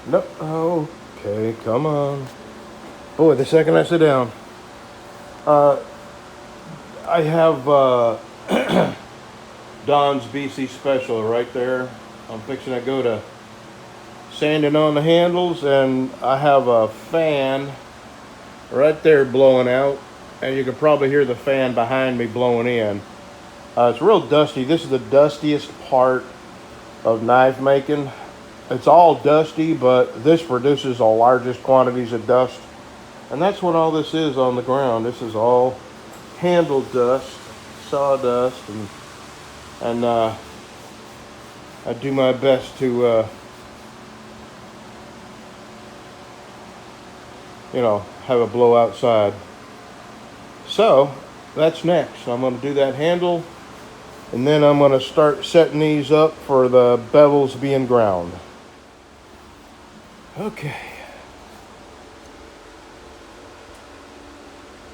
No. Oh, okay, come on. Boy, the second I sit down, uh, I have Don's BC special right there. I'm fixing to go to sanding on the handles, and I have a fan right there blowing out, and you can probably hear the fan behind me blowing in. It's real dusty. This is the dustiest part of knife making. It's all dusty, but this produces the largest quantities of dust. And that's what all this is on the ground. This is all handle dust, sawdust, and I do my best to, have a blow outside. So that's next. I'm going to do that handle, and then I'm going to start setting these up for the bevels being ground. Okay.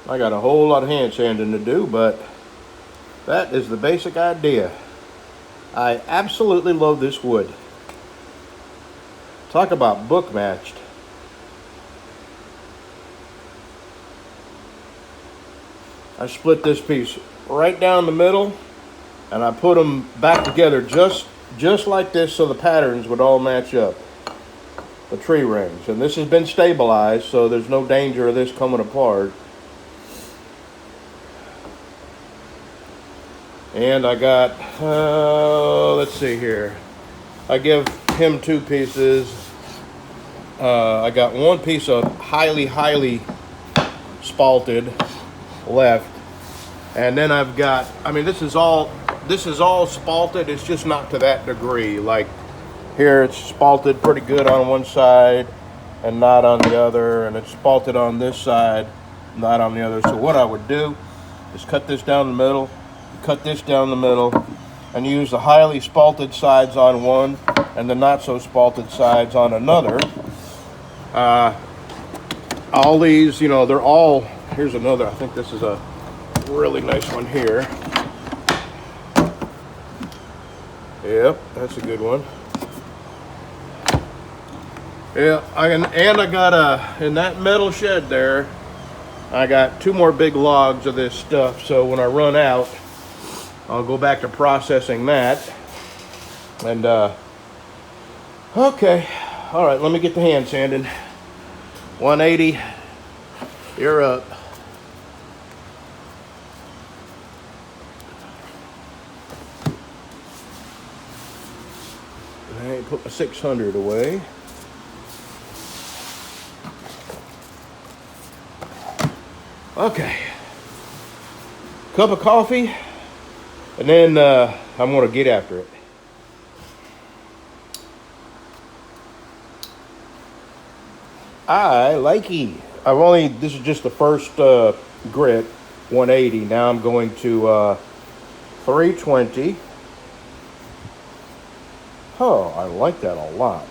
I got a whole lot of hand sanding to do, but that is the basic idea. I absolutely love this wood. Talk about book matched. I split this piece right down the middle, and I put them back together just like this, so the patterns would all match up. The tree rings, and this has been stabilized, so there's no danger of this coming apart. And I got, let's see here. I give him two pieces. I got one piece of highly spalted left. And then I've got, this is all spalted. It's just not to that degree. Like here, it's spalted pretty good on one side and not on the other. And it's spalted on this side, not on the other. So what I would do is cut this down the middle, cut this down the middle, and use the highly spalted sides on one and the not so spalted sides on another. All these, they're all, here's another, I think this is a really nice one here. Yep, that's a good one. Yeah, I got in that metal shed there, I got two more big logs of this stuff, so when I run out, I'll go back to processing that. And okay, all right, let me get the hand sanding. 180, you're up. I put my 600 away. Okay, cup of coffee, and then I'm gonna get after it. I likey. This is just the first grit, 180. Now I'm going to 320. Oh, I like that a lot.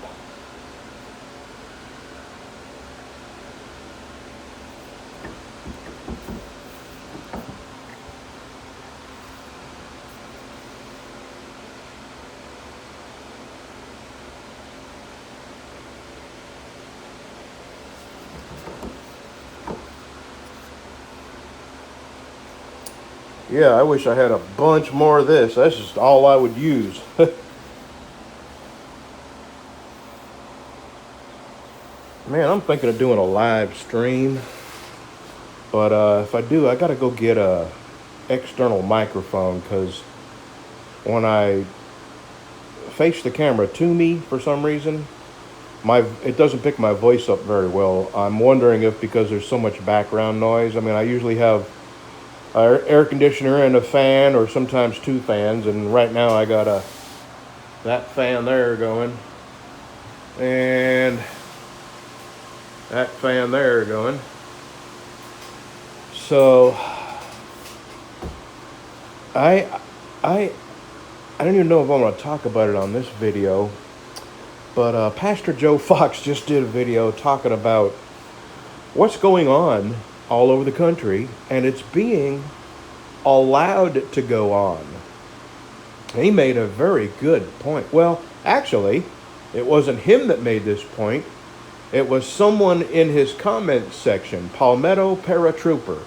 Yeah, I wish I had a bunch more of this. That's just all I would use. Man, I'm thinking of doing a live stream. But if I do, I gotta go get a external microphone, because when I face the camera to me, for some reason, it doesn't pick my voice up very well. I'm wondering if because there's so much background noise. I usually have an air conditioner and a fan, or sometimes two fans, and right now I got that fan there going, and that fan there going. So I don't even know if I'm going to talk about it on this video, but Pastor Joe Fox just did a video talking about what's going on all over the country, and it's being allowed to go on. He made a very good point. Well, actually, It wasn't him that made this point. It was someone in his comment section, Palmetto Paratrooper.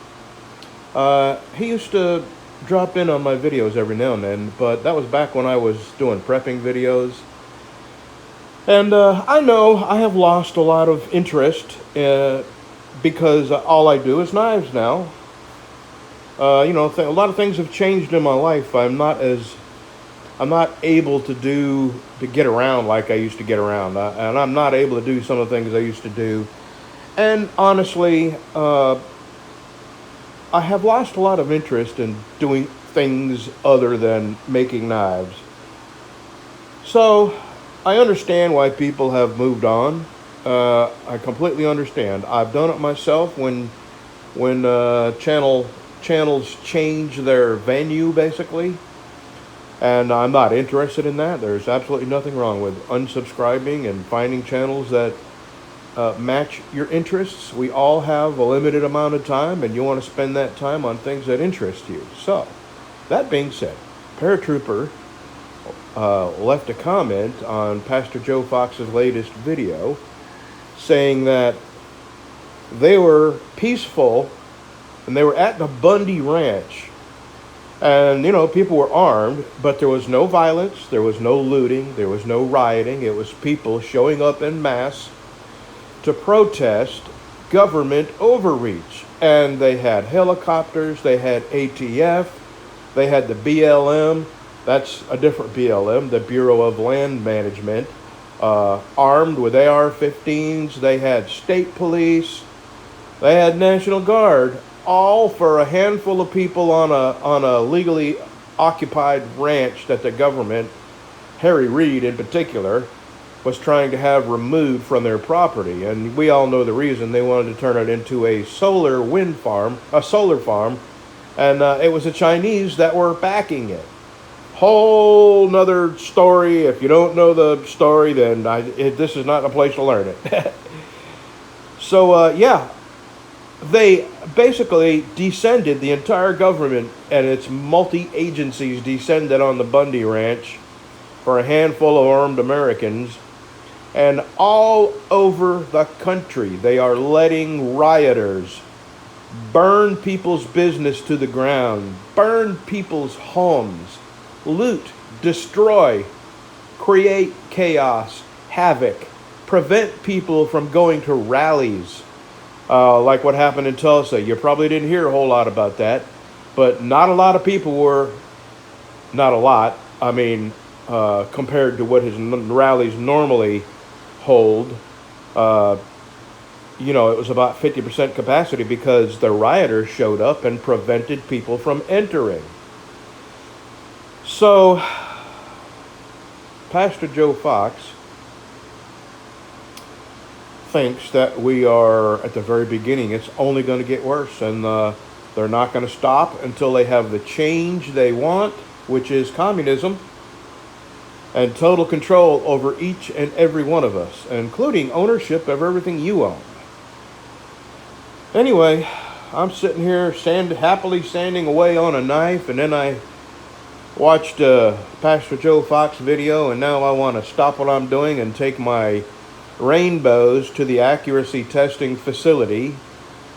He used to drop in on my videos every now and then, but that was back when I was doing prepping videos. And I know I have lost a lot of interest because all I do is knives now. A lot of things have changed in my life. I'm not able to get around like I used to get around, and I'm not able to do some of the things I used to do. And honestly, I have lost a lot of interest in doing things other than making knives. So I understand why people have moved on. I completely understand. I've done it myself when channels change their venue, basically. And I'm not interested in that. There's absolutely nothing wrong with unsubscribing and finding channels that match your interests. We all have a limited amount of time, and you want to spend that time on things that interest you. So, that being said, Paratrooper left a comment on Pastor Joe Fox's latest video saying that they were peaceful and they were at the Bundy Ranch. And, people were armed, but there was no violence, there was no looting, there was no rioting. It was people showing up en masse to protest government overreach. And they had helicopters, they had ATF, they had the BLM, that's a different BLM, the Bureau of Land Management, armed with AR-15s, they had state police, they had National Guard, all for a handful of people on a legally occupied ranch that the government, Harry Reid in particular, was trying to have removed from their property. And we all know the reason. They wanted to turn it into a solar farm, and it was the Chinese that were backing it. Whole nother story. If you don't know the story, then this is not a place to learn it. So, they basically descended, the entire government and its multi-agencies descended on the Bundy Ranch for a handful of armed Americans. And all over the country, they are letting rioters burn people's business to the ground, burn people's homes, loot, destroy, create chaos, havoc, prevent people from going to rallies. Like what happened in Tulsa. You probably didn't hear a whole lot about that, but not a lot of people were, not a lot, compared to what his rallies normally hold, it was about 50% capacity because the rioters showed up and prevented people from entering. So, Pastor Joe Fox thinks that we are at the very beginning. It's only going to get worse, and they're not going to stop until they have the change they want, which is communism and total control over each and every one of us, including ownership of everything you own. Anyway, I'm sitting here happily sanding away on a knife, and then I watched Pastor Joe Fox video, and now I want to stop what I'm doing and take my rainbows to the accuracy testing facility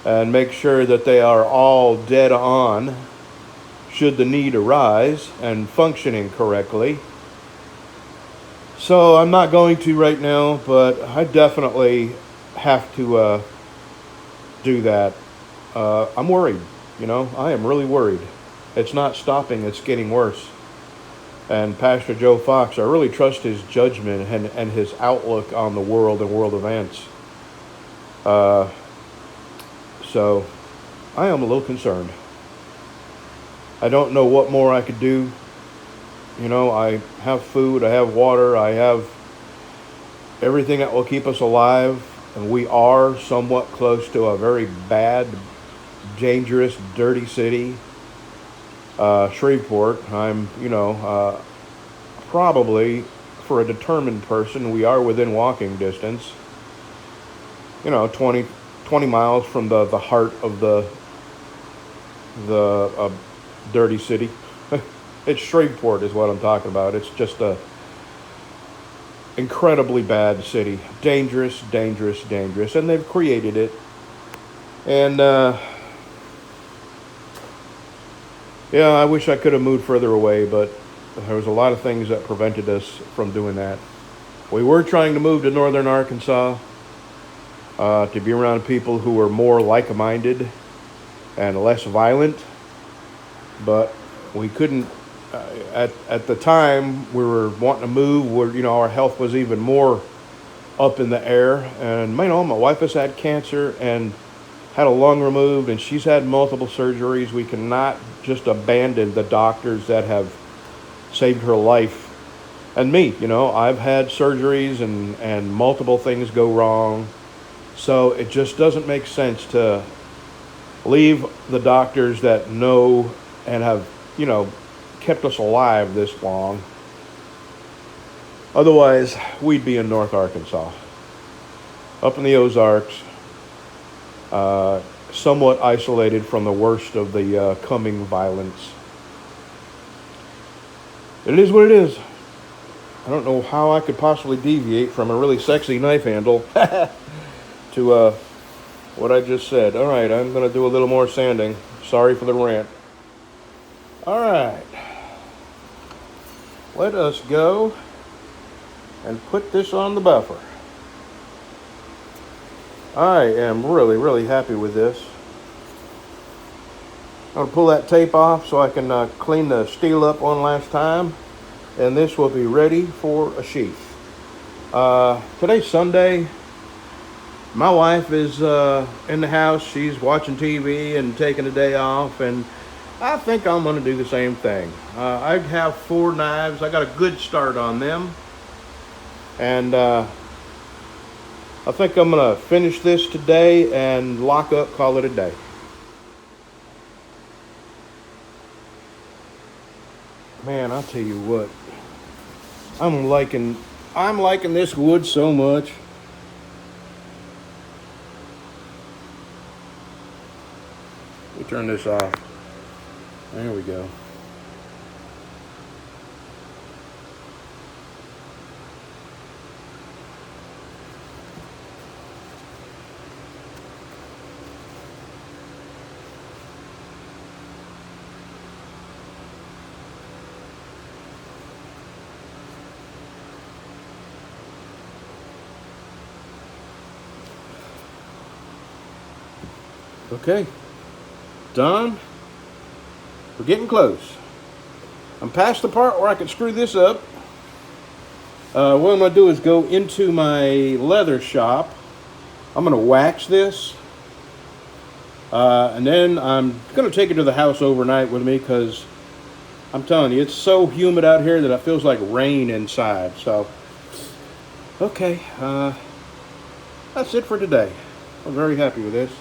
and make sure that they are all dead on should the need arise and functioning correctly. So I'm not going to right now, but I definitely have to do that. I'm worried, I am really worried. It's not stopping, it's getting worse. And Pastor Joe Fox, I really trust his judgment and his outlook on the world and world events. So I am a little concerned. I don't know what more I could do. I have food, I have water, I have everything that will keep us alive. And we are somewhat close to a very bad, dangerous, dirty city. Shreveport, I'm, probably, for a determined person, we are within walking distance. 20 miles from the heart of the dirty city. It's Shreveport is what I'm talking about. It's just incredibly bad city. Dangerous, dangerous, dangerous. And they've created it. And, yeah, I wish I could have moved further away, but there was a lot of things that prevented us from doing that. We were trying to move to northern Arkansas to be around people who were more like-minded and less violent, but we couldn't. At the time, we were wanting to move where, our health was even more up in the air. And, my wife has had cancer and had a lung removed, and she's had multiple surgeries. We cannot just abandon the doctors that have saved her life. And me, I've had surgeries and multiple things go wrong. So it just doesn't make sense to leave the doctors that know and have, kept us alive this long. Otherwise, we'd be in North Arkansas, up in the Ozarks, somewhat isolated from the worst of the coming violence. It is what it is. I don't know how I could possibly deviate from a really sexy knife handle to what I just said. All right, I'm going to do a little more sanding. Sorry for the rant. All right. Let us go and put this on the buffer. I am really, really happy with this. I'm going to pull that tape off so I can clean the steel up one last time. And this will be ready for a sheath. Today's Sunday. My wife is in the house. She's watching TV and taking a day off. And I think I'm going to do the same thing. I have 4 knives. I got a good start on them. And I think I'm going to finish this today and lock up, call it a day. Man, I'll tell you what. I'm liking this wood so much. Let me turn this off. There we go. Okay, done. We're getting close. I'm past the part where I can screw this up. What I'm going to do is go into my leather shop. I'm going to wax this. And then I'm going to take it to the house overnight with me because I'm telling you, it's so humid out here that it feels like rain inside. So, okay, that's it for today. I'm very happy with this.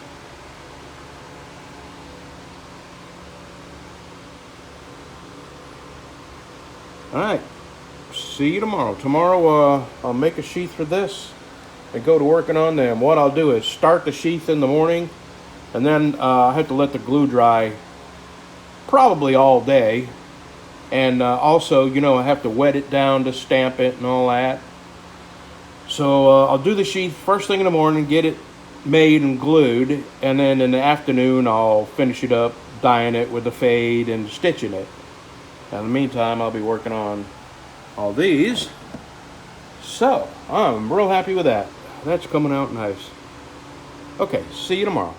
All right, see you tomorrow. Tomorrow I'll make a sheath for this and go to working on them. What I'll do is start the sheath in the morning, and then I have to let the glue dry probably all day. And also, I have to wet it down to stamp it and all that. So I'll do the sheath first thing in the morning, get it made and glued, and then in the afternoon I'll finish it up, dyeing it with the fade and stitching it. In the meantime, I'll be working on all these. So, I'm real happy with that. That's coming out nice. Okay, see you tomorrow.